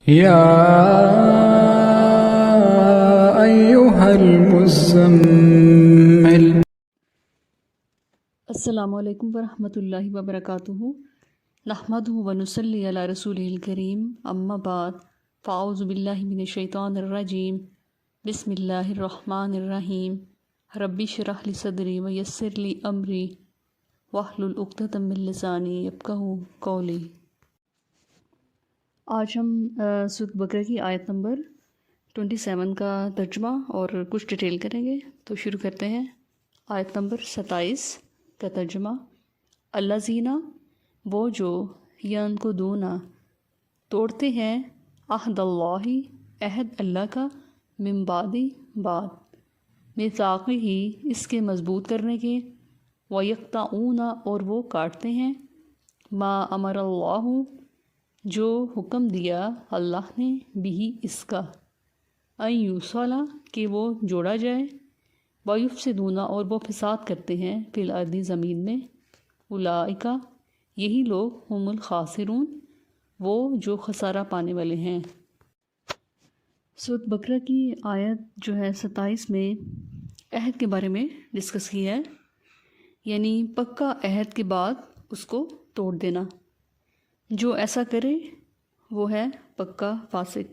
يا أيها المزمل. السلام علیکم ورحمۃ اللہ وبرکاتہ. نحمدہ ونصلی علی رسولہ الکریم. اما بعد فاعوذ باللہ من الشیطان الرجیم. بسم اللہ الرحمن الرحیم. رب اشرح لی صدری ویسر لی امری واحلل عقدۃ من لسانی یفقہوا قولی. آج ہم سورۃ بقرہ کی آیت نمبر 27 کا ترجمہ اور کچھ ڈیٹیل کریں گے. تو شروع کرتے ہیں. آیت نمبر 27 کا ترجمہ. الذین وہ جو ینقضون توڑتے ہیں عہد اللہ عہد اللہ کا من بعد میثاقہ اس کے مضبوط کرنے کے ویقطعون اور وہ کاٹتے ہیں ما امر اللہ جو حکم دیا اللہ نے بھی اس کا ان یوصل کہ وہ جوڑا جائے ویفسدون اور وہ فساد کرتے ہیں فی الارض زمین میں. اولئک یہی لوگ ہم الخاسرون وہ جو خسارہ پانے والے ہیں. سورۃ بقرہ کی آیت جو ہے 27 میں عہد کے بارے میں ڈسکس کی ہے، یعنی پکا عہد کے بعد اس کو توڑ دینا. جو ایسا کرے وہ ہے پکا فاسق.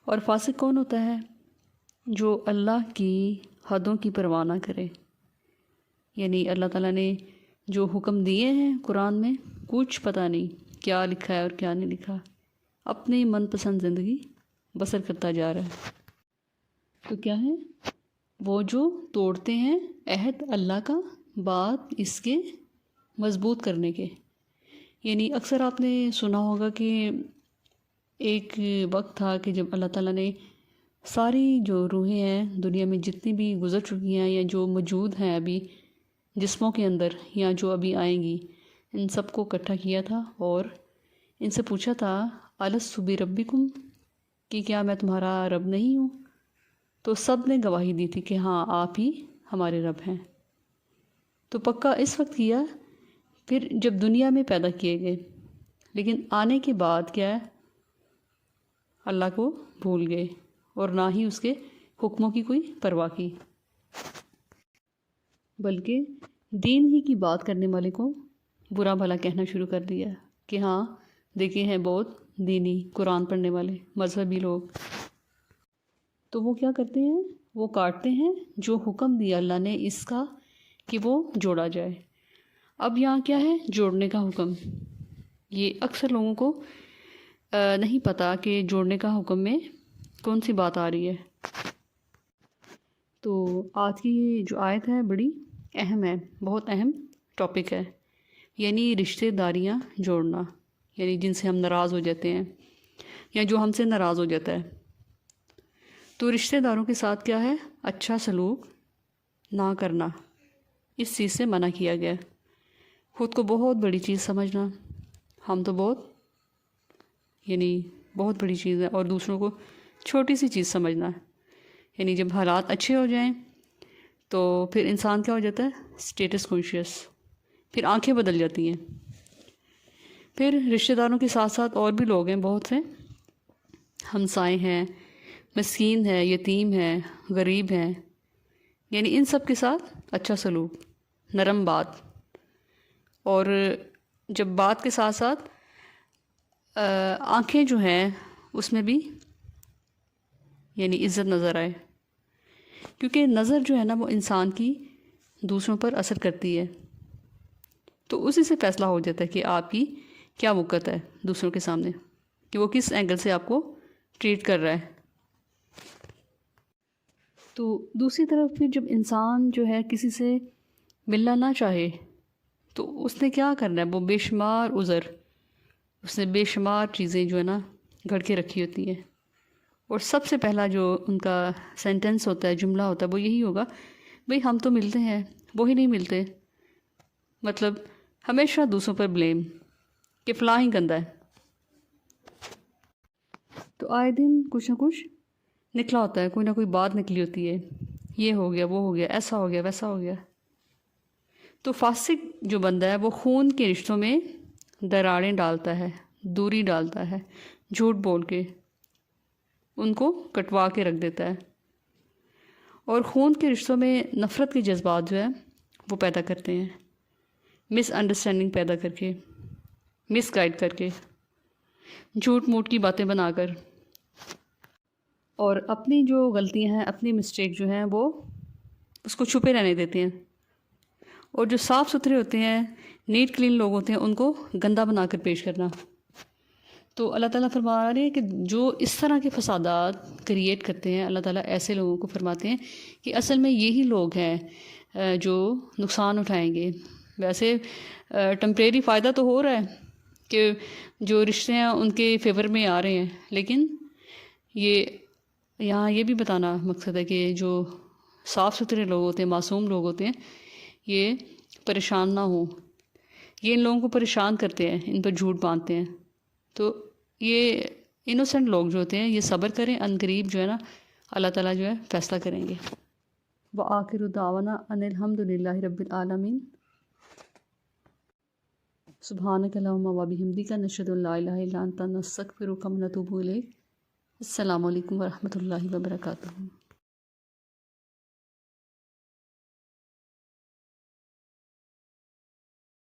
اور فاسق کون ہوتا ہے؟ جو اللہ کی حدوں کی پرواہ نہ کرے. یعنی اللہ تعالیٰ نے جو حکم دیے ہیں قرآن میں کچھ پتہ نہیں کیا لکھا ہے اور کیا نہیں لکھا، اپنی من پسند زندگی بسر کرتا جا رہا ہے. تو کیا ہے؟ وہ جو توڑتے ہیں عہد اللہ کا بعد اس کے مضبوط کرنے کے. یعنی اکثر آپ نے سنا ہوگا کہ ایک وقت تھا کہ جب اللہ تعالیٰ نے ساری جو روحیں ہیں دنیا میں جتنی بھی گزر چکی ہیں یا جو موجود ہیں ابھی جسموں کے اندر یا جو ابھی آئیں گی، ان سب کو اکٹھا کیا تھا اور ان سے پوچھا تھا الستُ بربکم کہ کیا میں تمہارا رب نہیں ہوں؟ تو سب نے گواہی دی تھی کہ ہاں آپ ہی ہمارے رب ہیں. تو پکا اس وقت کیا پھر جب دنیا میں پیدا کیے گئے، لیکن آنے کے بعد کیا ہے؟ اللہ کو بھول گئے اور نہ ہی اس کے حکموں کی کوئی پرواہ کی، بلکہ دین ہی کی بات کرنے والے کو برا بھلا کہنا شروع کر دیا کہ ہاں دیکھے ہیں بہت دینی قرآن پڑھنے والے مذہبی لوگ. تو وہ کیا کرتے ہیں؟ وہ کاٹتے ہیں جو حکم دیا اللہ نے اس کا کہ وہ جوڑا جائے. اب یہاں کیا ہے؟ جوڑنے کا حکم. یہ اکثر لوگوں کو نہیں پتہ کہ جوڑنے کا حکم میں کون سی بات آ رہی ہے. تو آج کی جو آیت ہے بڑی اہم ہے، بہت اہم ٹاپک ہے. یعنی رشتہ داریاں جوڑنا، یعنی جن سے ہم ناراض ہو جاتے ہیں یا جو ہم سے ناراض ہو جاتا ہے. تو رشتہ داروں کے ساتھ کیا ہے؟ اچھا سلوک نہ کرنا، اس چیز سے منع کیا گیا. خود کو بہت بڑی چیز سمجھنا، ہم تو بہت بڑی چیز ہے، اور دوسروں کو چھوٹی سی چیز سمجھنا. یعنی جب حالات اچھے ہو جائیں تو پھر انسان کیا ہو جاتا ہے؟ اسٹیٹس کانشیس، پھر آنکھیں بدل جاتی ہیں. پھر رشتہ داروں کے ساتھ ساتھ اور بھی لوگ ہیں، بہت سے ہمسائے ہیں، مسکین ہے، یتیم ہے، غریب ہیں. یعنی ان سب کے ساتھ اچھا سلوک، نرم بات، اور جب بات کے ساتھ ساتھ آنکھیں جو ہیں اس میں بھی یعنی عزت نظر آئے. کیونکہ نظر جو ہے نا وہ انسان کی دوسروں پر اثر کرتی ہے. تو اسی سے فیصلہ ہو جاتا ہے کہ آپ کی کیا وقت ہے دوسروں کے سامنے، کہ وہ کس اینگل سے آپ کو ٹریٹ کر رہا ہے. تو دوسری طرف پھر جب انسان جو ہے کسی سے ملنا نہ چاہے تو اس نے کیا کرنا ہے؟ وہ بے شمار عذر، اس نے بے شمار چیزیں جو ہے نا گھڑ کے رکھی ہوتی ہیں. اور سب سے پہلا جو ان کا سینٹنس ہوتا ہے، جملہ ہوتا ہے، وہ یہی ہوگا بھئی ہم تو ملتے ہیں، وہی نہیں ملتے. مطلب ہمیشہ دوسروں پر بلیم کہ فلاں ہی گندا ہے. تو آئے دن کچھ نہ کچھ نکلا ہوتا ہے، کوئی نہ کوئی بات نکلی ہوتی ہے، یہ ہو گیا، وہ ہو گیا، ایسا ہو گیا، ویسا ہو گیا. تو فاسق جو بندہ ہے وہ خون کے رشتوں میں دراڑیں ڈالتا ہے، دوری ڈالتا ہے. جھوٹ بول کے ان کو کٹوا کے رکھ دیتا ہے، اور خون کے رشتوں میں نفرت کے جذبات جو ہے وہ پیدا کرتے ہیں، مس انڈرسٹینڈنگ پیدا کر کے، مس گائیڈ کر کے، جھوٹ موٹ کی باتیں بنا کر، اور اپنی جو غلطیاں ہیں، اپنی مسٹیک جو ہیں وہ اس کو چھپے رہنے دیتے ہیں، اور جو صاف ستھرے ہوتے ہیں، نیٹ کلین لوگ ہوتے ہیں، ان کو گندا بنا کر پیش کرنا۔ تو اللہ تعالیٰ فرما رہے ہیں کہ جو اس طرح کے فسادات کریٹ کرتے ہیں، اللہ تعالیٰ ایسے لوگوں کو فرماتے ہیں کہ اصل میں یہی لوگ ہیں جو نقصان اٹھائیں گے۔ ویسے ٹمپریری فائدہ تو ہو رہا ہے کہ جو رشتے ہیں ان کے فیور میں آ رہے ہیں، لیکن یہ یہاں یہ بھی بتانا مقصد ہے کہ جو صاف ستھرے لوگ ہوتے ہیں، معصوم لوگ ہوتے ہیں، یہ پریشان نہ ہوں۔ یہ ان لوگوں کو پریشان کرتے ہیں، ان پر جھوٹ باندھتے ہیں۔ تو یہ انوسنٹ لوگ جو ہوتے ہیں یہ صبر کریں، ان قریب جو ہے نا اللہ تعالیٰ جو ہے فیصلہ کریں گے۔ وآخر دعوانا ان الحمد للہ رب العالمین۔ سبحانک اللہم وبحمدک نشہد ان لا الہ الا انت نستغفرک ونتوب الیک۔ السلام علیکم ورحمۃ اللہ وبرکاتہ۔